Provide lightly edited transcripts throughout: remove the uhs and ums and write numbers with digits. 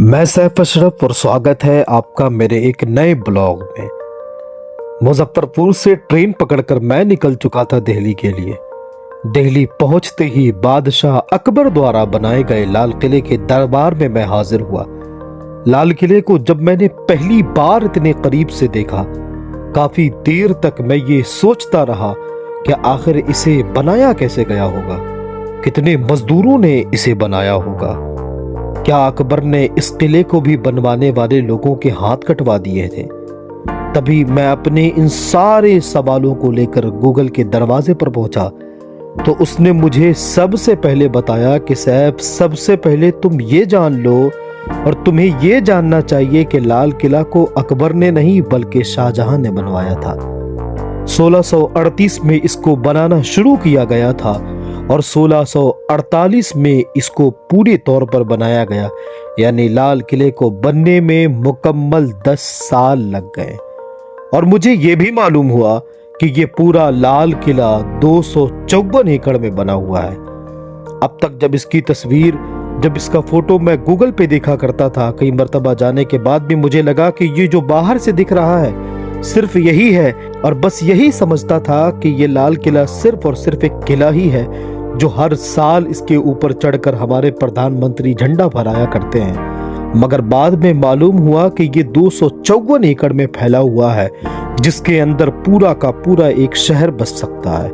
मैं सैफ अशरफ और स्वागत है आपका मेरे एक नए ब्लॉग में। मुजफ्फरपुर से ट्रेन पकड़कर मैं निकल चुका था दिल्ली के लिए। दिल्ली पहुंचते ही बादशाह अकबर द्वारा बनाए गए लाल किले के दरबार में मैं हाजिर हुआ। लाल किले को जब मैंने पहली बार इतने करीब से देखा, काफी देर तक मैं ये सोचता रहा कि आखिर इसे बनाया कैसे गया होगा, कितने मजदूरों ने इसे बनाया होगा। क्या अकबर ने इस किले को भी बनवाने वाले लोगों के हाथ कटवा दिए थे? तभी मैं अपने इन सारे सवालों को लेकर गूगल के दरवाजे पर पहुंचा तो उसने मुझे सबसे पहले बताया कि सैफ, सबसे पहले तुम ये जान लो और तुम्हें ये जानना चाहिए कि लाल किला को अकबर ने नहीं बल्कि शाहजहां ने बनवाया था। 1638 में इसको बनाना शुरू किया गया था और 1648 में इसको पूरे तौर पर बनाया गया, यानी लाल किले को बनने में मुकम्मल 10 साल लग गए। और मुझे ये भी मालूम हुआ कि ये पूरा लाल किला 254 एकड़ में बना हुआ है। अब तक जब इसका फोटो मैं गूगल पे देखा करता था, कई मर्तबा जाने के बाद भी मुझे लगा कि ये जो बाहर से दिख रहा है सिर्फ यही है, और बस यही समझता था कि ये लाल किला सिर्फ और सिर्फ एक किला ही है जो हर साल इसके ऊपर चढ़कर हमारे प्रधानमंत्री झंडा फहराया करते हैं। मगर बाद में मालूम हुआ कि ये 254 एकड़ में फैला हुआ है, जिसके अंदर पूरा का पूरा एक शहर बस सकता है।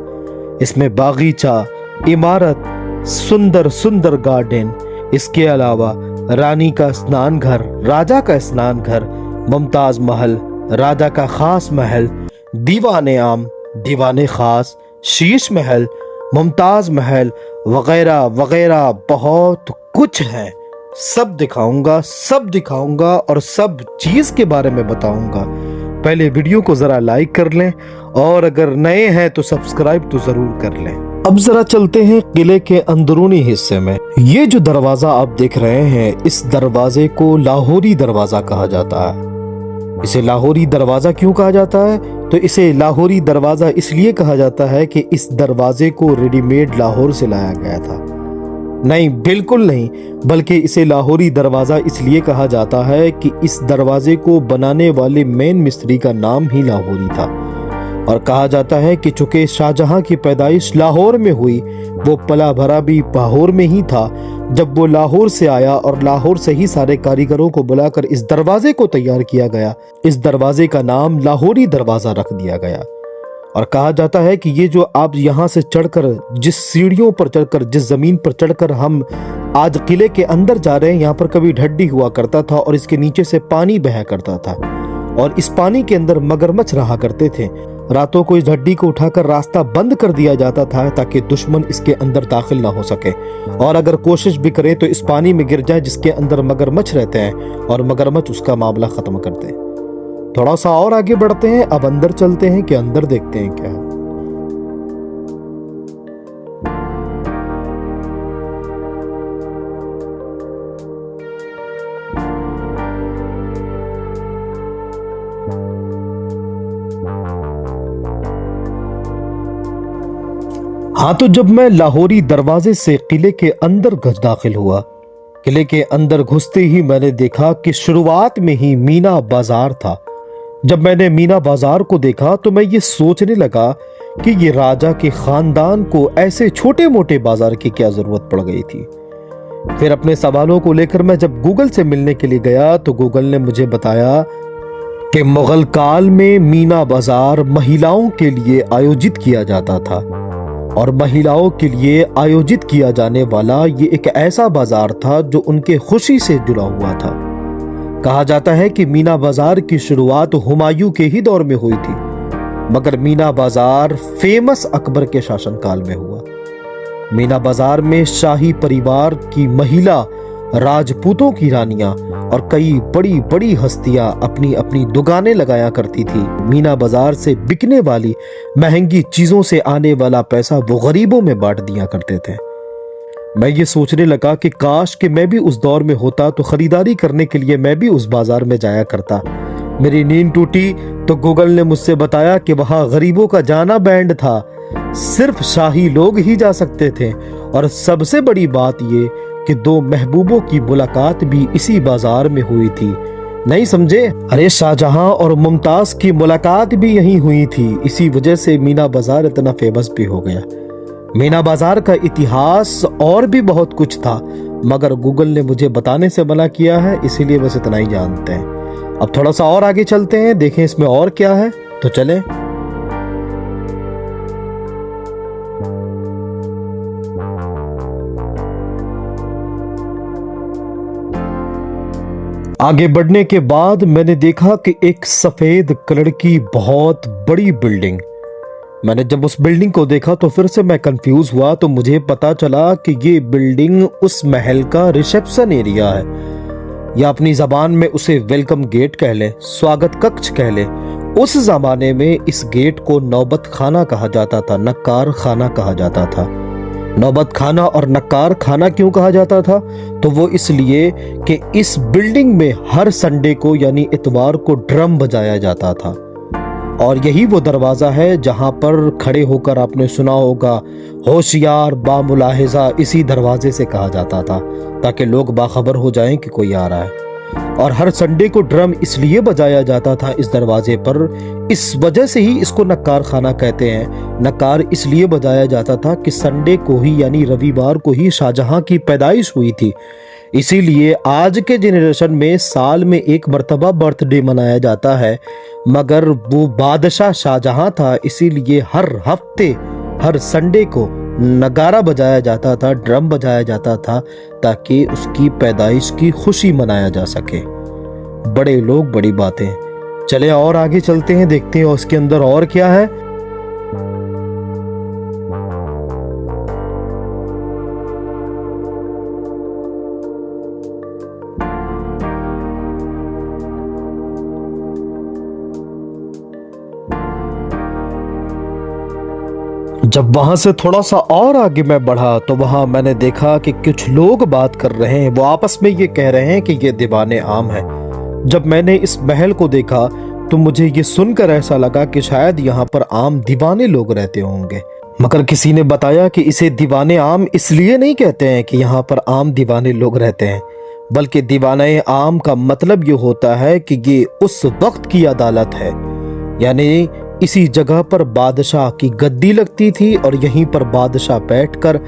इसमें बागीचा, इमारत, सुंदर सुंदर गार्डन, इसके अलावा रानी का स्नान घर, राजा का स्नान घर, मुमताज महल, राजा का खास महल, दीवाने आम, दीवाने खास, शीश महल, मुमताज महल वगैरह वगैरह बहुत कुछ है। सब दिखाऊंगा और सब चीज के बारे में बताऊंगा। पहले वीडियो को जरा लाइक कर लें और अगर नए हैं तो सब्सक्राइब तो जरूर कर लें। अब जरा चलते हैं किले के अंदरूनी हिस्से में। ये जो दरवाजा आप देख रहे हैं, इस दरवाजे को लाहौरी दरवाजा कहा जाता है। इसे लाहौरी दरवाजा क्यों कहा जाता है? तो इसे लाहौरी दरवाजा इसलिए कहा जाता है कि इस दरवाजे को रेडीमेड लाहौर से लाया गया था। नहीं, बिल्कुल नहीं, बल्कि इसे लाहौरी दरवाजा इसलिए कहा जाता है कि इस दरवाजे को बनाने वाले मेन मिस्त्री का नाम ही लाहौरी था। और कहा जाता है कि चूंकि शाहजहां की पैदाइश लाहौर में हुई, वो पला भरा भी लाहौर में ही था। जब वो लाहौर से आया और लाहौर से ही सारे कारीगरों को बुलाकर इस दरवाजे को तैयार किया गया, इस दरवाजे का नाम लाहौरी दरवाजा रख दिया गया। और कहा जाता है कि ये जो आप यहाँ से चढ़कर, जिस सीढ़ियों पर चढ़कर, जिस जमीन पर चढ़कर हम आज किले के अंदर जा रहे हैं, यहाँ पर कभी ढड्डी हुआ करता था और इसके नीचे से पानी बहा करता था और इस पानी के अंदर मगरमच्छ रहा करते थे। रातों को इस हड्डी को उठाकर रास्ता बंद कर दिया जाता था ताकि दुश्मन इसके अंदर दाखिल ना हो सके, और अगर कोशिश भी करे तो इस पानी में गिर जाए जिसके अंदर मगरमच्छ रहते हैं और मगरमच्छ उसका मामला खत्म कर दे। थोड़ा सा और आगे बढ़ते हैं, अब अंदर चलते हैं कि अंदर देखते हैं क्या है। हाँ, तो जब मैं लाहौरी दरवाजे से किले के अंदर दाखिल हुआ, किले के अंदर घुसते ही मैंने देखा कि शुरुआत में ही मीना बाजार था। जब मैंने मीना बाजार को देखा तो मैं ये सोचने लगा कि ये राजा के खानदान को ऐसे छोटे मोटे बाजार की क्या जरूरत पड़ गई थी। फिर अपने सवालों को लेकर मैं जब गूगल से मिलने के लिए गया तो गूगल ने मुझे बताया कि मुगल काल में मीना बाजार महिलाओं के लिए आयोजित किया जाता था, और महिलाओं के लिए आयोजित किया जाने वाला ये एक ऐसा बाजार था जो उनके खुशी से जुड़ा हुआ था। कहा जाता है कि मीना बाजार की शुरुआत हुमायूं के ही दौर में हुई थी, मगर मीना बाजार फेमस अकबर के शासनकाल में हुआ। मीना बाजार में शाही परिवार की महिला, राजपूतों की रानियां और कई बड़ी बड़ी हस्तियां अपनी अपनी दुकानें लगाया करती थी। मीना बाजार से बिकने वाली महंगी चीजों से आने वाला पैसा वो गरीबों में बांट दिया करते थे। मैं ये सोचने लगा कि काश कि मैं भी उस दौर में होता तो खरीदारी करने के लिए मैं भी उस बाजार में जाया करता। मेरी नींद टूटी तो गूगल ने मुझसे बताया कि वहां गरीबों का जाना बैंड था, सिर्फ शाही लोग ही जा सकते थे। और सबसे बड़ी बात ये कि दो महबूबों की मुलाकात भी इसी बाजार में हुई थी। नहीं समझे? अरे शाहजहां और मुमताज की मुलाकात भी यहीं हुई थी, इसी वजह से मीना बाजार इतना फेमस भी हो गया। मीना बाजार का इतिहास और भी बहुत कुछ था, मगर गूगल ने मुझे बताने से मना किया है, इसीलिए बस इतना ही जानते हैं। अब थोड़ा सा और आगे चलते हैं, देखें इसमें और क्या है, तो चलें। आगे बढ़ने के बाद मैंने देखा कि एक सफेद कलर की बहुत बड़ी बिल्डिंग। मैंने जब उस बिल्डिंग को देखा तो फिर से मैं कंफ्यूज हुआ, तो मुझे पता चला कि ये बिल्डिंग उस महल का रिसेप्शन एरिया है, या अपनी जबान में उसे वेलकम गेट कह ले, स्वागत कक्ष कह ले। उस जमाने में इस गेट को नौबत खाना कहा जाता था, नक्कार खाना कहा जाता था। नौबत खाना और नक्कार खाना क्यों कहा जाता था? तो वो इसलिए कि इस बिल्डिंग में हर संडे को यानी इतवार को ड्रम बजाया जाता था, और यही वो दरवाजा है जहां पर खड़े होकर आपने सुना होगा होशियार बामुलाहिजा, इसी दरवाजे से कहा जाता था ताकि लोग बाखबर हो जाएं कि कोई आ रहा है। और हर संडे को ड्रम इसलिए बजाया जाता था इस दरवाजे पर, इस वजह से ही इसको नक्कार खाना कहते हैं। नक्कार इसलिए बजाया जाता था कि संडे को ही यानी रविवार को ही शाहजहां की पैदाइश हुई थी, इसीलिए आज के जनरेशन में साल में एक मर्तबा बर्थडे मनाया जाता है, मगर वो बादशाह शाहजहां था, इसीलिए हर हफ्ते हर संडे को नगारा बजाया जाता था, ड्रम बजाया जाता था, ताकि उसकी पैदाइश की खुशी मनाया जा सके। बड़े लोग बड़ी बातें। चले और आगे चलते हैं, देखते हैं उसके अंदर और क्या है। जब वहां से थोड़ा सा और आगे मैं बढ़ा तो वहां मैंने देखा कि कुछ लोग बात कर रहे हैं, वो आपस में ये कह रहे हैं कि ये दीवाने आम है। जब मैंने इस महल को देखा तो मुझे ये सुनकर ऐसा लगा कि शायद यहाँ पर आम दीवाने लोग रहते होंगे, मगर किसी ने बताया कि इसे दीवाने आम इसलिए नहीं कहते हैं कि यहाँ पर आम दीवाने लोग रहते हैं, बल्कि दीवाने आम का मतलब ये होता है कि ये उस वक्त की अदालत है, यानी इसी जगह पर बादशाह की गद्दी लगती थी और यहीं पर बादशाह बैठकर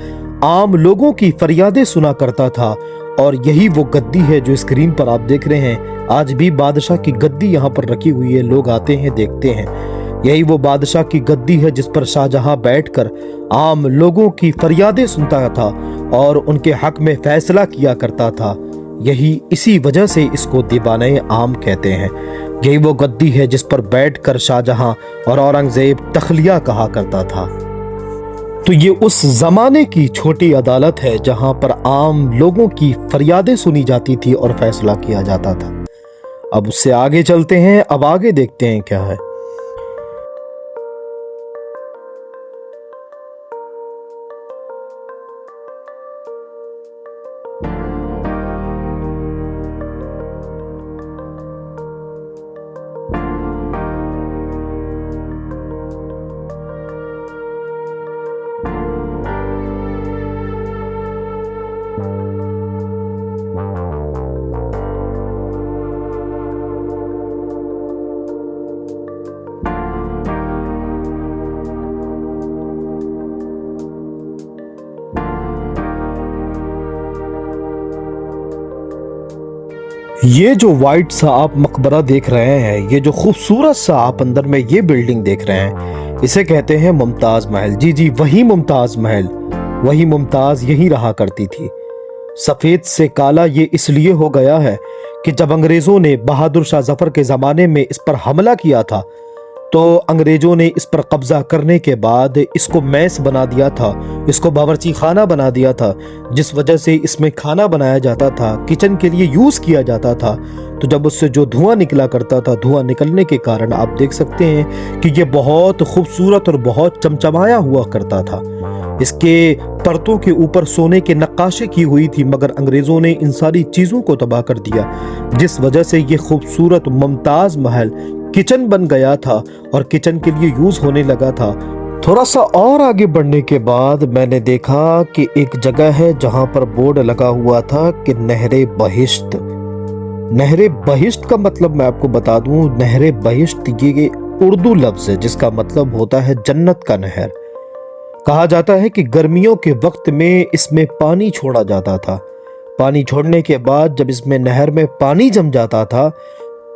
आम लोगों की फरियादें सुना करता था। और यही वो गद्दी है जो स्क्रीन पर आप देख रहे हैं। आज भी बादशाह की गद्दी यहाँ पर रखी हुई है, लोग आते हैं देखते हैं। यही वो बादशाह की गद्दी है जिस पर शाहजहां बैठकर आम लोगों की फरियादें सुनता था और उनके हक में फैसला किया करता था। यही इसी वजह से इसको दीवाने आम कहते हैं। यही वो गद्दी है जिस पर बैठकर शाहजहां और औरंगजेब तखलिया कहा करता था। तो ये उस जमाने की छोटी अदालत है जहां पर आम लोगों की फरियादें सुनी जाती थी और फैसला किया जाता था। अब उससे आगे चलते हैं, अब आगे देखते हैं क्या है। ये जो वाइट सा आप मकबरा देख रहे हैं, ये जो खूबसूरत सा आप अंदर में ये बिल्डिंग देख रहे हैं, इसे कहते हैं मुमताज महल। जी जी, वही मुमताज महल, वही मुमताज यहीं रहा करती थी। सफेद से काला ये इसलिए हो गया है कि जब अंग्रेजों ने बहादुर शाह जफर के जमाने में इस पर हमला किया था, तो अंग्रेजों ने इस पर कब्जा करने के बाद इसको मैस बना दिया था, इसको बावर्ची खाना बना दिया था, जिस वजह से इसमें खाना बनाया जाता था, किचन के लिए यूज किया जाता था। तो जब उससे जो धुआं निकला करता था, धुआं निकलने के कारण आप देख सकते हैं कि ये बहुत खूबसूरत और बहुत चमचमाया हुआ करता था। इसके परतों के ऊपर सोने के नक्काशी की हुई थी, मगर अंग्रेजों ने इन सारी चीजों को तबाह कर दिया, जिस वजह से ये खूबसूरत मुमताज महल किचन बन गया था और किचन के लिए यूज होने लगा था। थोड़ा सा और आगे बढ़ने के बाद मैंने देखा कि एक जगह है जहां पर बोर्ड लगा हुआ था कि नहरे बहिश्त। नहरे बहिश्त का मतलब मैं आपको बता दूं, नहरे बहिश्त ये उर्दू लफ्ज है जिसका मतलब होता है जन्नत का नहर। कहा जाता है कि गर्मियों के वक्त में इसमें पानी छोड़ा जाता था। पानी छोड़ने के बाद जब इसमें नहर में पानी जम जाता था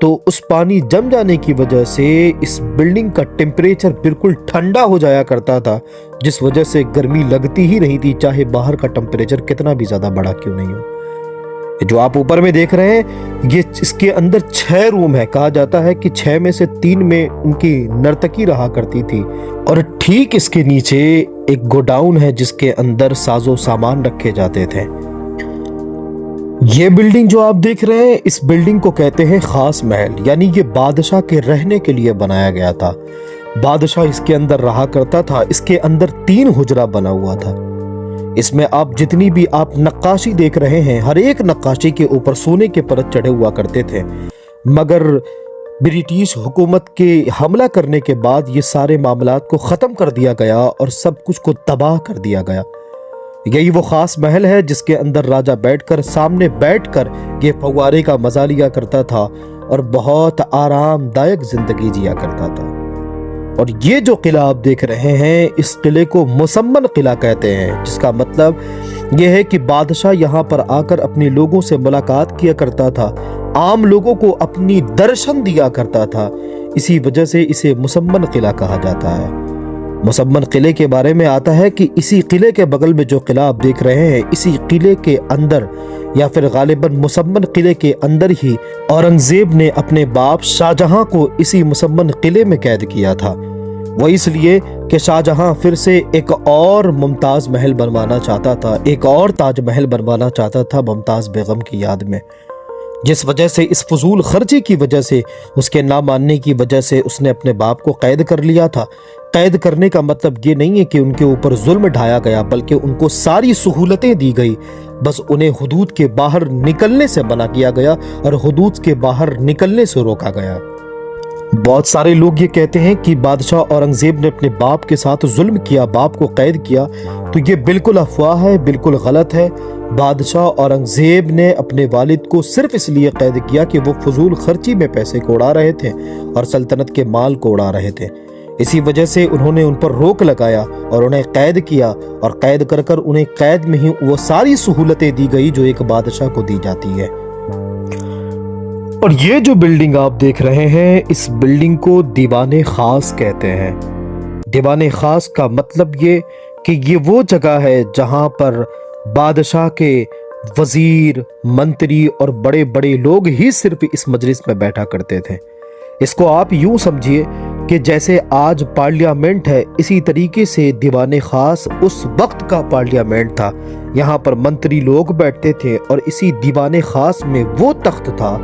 तो उस पानी जम जाने की वजह से इस बिल्डिंग का टेम्परेचर बिल्कुल ठंडा हो जाया करता था, जिस वजह से गर्मी लगती ही नहीं थी, चाहे बाहर का टेम्परेचर कितना भी ज्यादा बड़ा क्यों नहीं हो। जो आप ऊपर में देख रहे हैं ये इसके अंदर 6 रूम है। कहा जाता है कि 6 में से 3 में उनकी नर्तकी रहा करती थी। और ठीक इसके नीचे एक गोडाउन है जिसके अंदर साजो सामान रखे जाते थे। ये बिल्डिंग जो आप देख रहे हैं, इस बिल्डिंग को कहते हैं खास महल, यानी ये बादशाह के रहने के लिए बनाया गया था। बादशाह इसके अंदर रहा करता था। इसके अंदर 3 हुजरा बना हुआ था। इसमें आप जितनी भी आप नक्काशी देख रहे हैं, हर एक नक्काशी के ऊपर सोने के परत चढ़े हुआ करते थे। मगर ब्रिटिश हुकूमत के हमला करने के बाद ये सारे मामलात को ख़त्म कर दिया गया और सब कुछ को तबाह कर दिया गया। यही वो खास महल है जिसके अंदर राजा बैठकर सामने बैठकर ये फव्वारे का मजा लिया करता था और बहुत आरामदायक जिंदगी जिया करता था। और ये जो किला आप देख रहे हैं, इस किले को मुसम्मन किला कहते हैं, जिसका मतलब ये है कि बादशाह यहाँ पर आकर अपने लोगों से मुलाकात किया करता था, आम लोगों को अपनी दर्शन दिया करता था। इसी वजह से इसे मुसम्मन किला कहा जाता है। मुसम्मन किले के बारे में आता है कि इसी किले के बगल में जो किला आप देख रहे हैं, इसी किले के अंदर या फिर गालिबन मुसम्मन किले के अंदर ही औरंगजेब ने अपने बाप शाहजहां को इसी मुसम्मन किले में कैद किया था। वो इसलिए कि शाहजहां फिर से एक और मुमताज महल बनवाना चाहता था, एक और ताजमहल बनवाना चाहता था मुमताज बेगम की याद में। जिस वजह से इस फजूल खर्ची की वजह से, उसके ना मानने की वजह से उसने अपने बाप को कैद कर लिया था। कैद करने का मतलब ये नहीं है कि उनके ऊपर जुल्म ढाया गया, बल्कि उनको सारी सहूलतें दी गई, बस उन्हें हुदूद के बाहर निकलने से मना किया गया और हुदूद के बाहर निकलने से रोका गया। बहुत सारे लोग ये कहते हैं कि बादशाह औरंगजेब ने अपने बाप के साथ जुल्म किया, बाप को कैद किया, तो ये बिल्कुल अफवाह है, बिल्कुल गलत है। बादशाह औरंगजेब ने अपने वालिद को सिर्फ इसलिए कैद किया कि वो फजूल खर्ची में पैसे को उड़ा रहे थे और सल्तनत के माल को उड़ा रहे थे। इसी वजह से उन्होंने उन पर रोक लगाया और उन्हें कैद किया, और कैद कर कर उन्हें कैद में ही वो सारी सहूलतें दी गई जो एक बादशाह को दी जाती है। और ये जो बिल्डिंग आप देख रहे हैं, इस बिल्डिंग को दीवाने खास कहते हैं। दीवाने खास का मतलब ये कि ये वो जगह है जहां पर बादशाह के वजीर, मंत्री और बड़े बड़े लोग ही सिर्फ इस मजलिस में बैठा करते थे। इसको आप यूं समझिए कि जैसे आज पार्लियामेंट है, इसी तरीके से दीवाने खास उस वक्त का पार्लियामेंट था। यहाँ पर मंत्री लोग बैठते थे और इसी दीवाने खास में वो तख्त था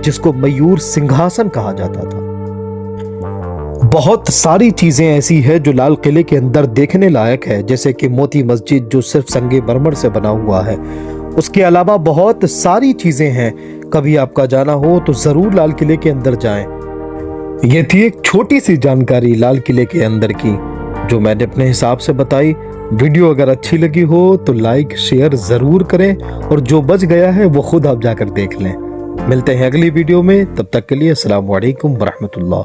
जिसको मयूर सिंहासन कहा जाता था। बहुत सारी चीजें ऐसी है जो लाल किले के अंदर देखने लायक है, जैसे कि मोती मस्जिद जो सिर्फ संगे मरमर से बना हुआ है। उसके अलावा बहुत सारी चीजें हैं। कभी आपका जाना हो तो जरूर लाल किले के अंदर जाएं। ये थी एक छोटी सी जानकारी लाल किले के अंदर की जो मैंने अपने हिसाब से बताई। वीडियो अगर अच्छी लगी हो तो लाइक शेयर जरूर करें, और जो बच गया है वो खुद आप जाकर देख लें। मिलते हैं अगली वीडियो में, तब तक के लिए अस्सलाम वालेकुम वरहमतुल्लाह।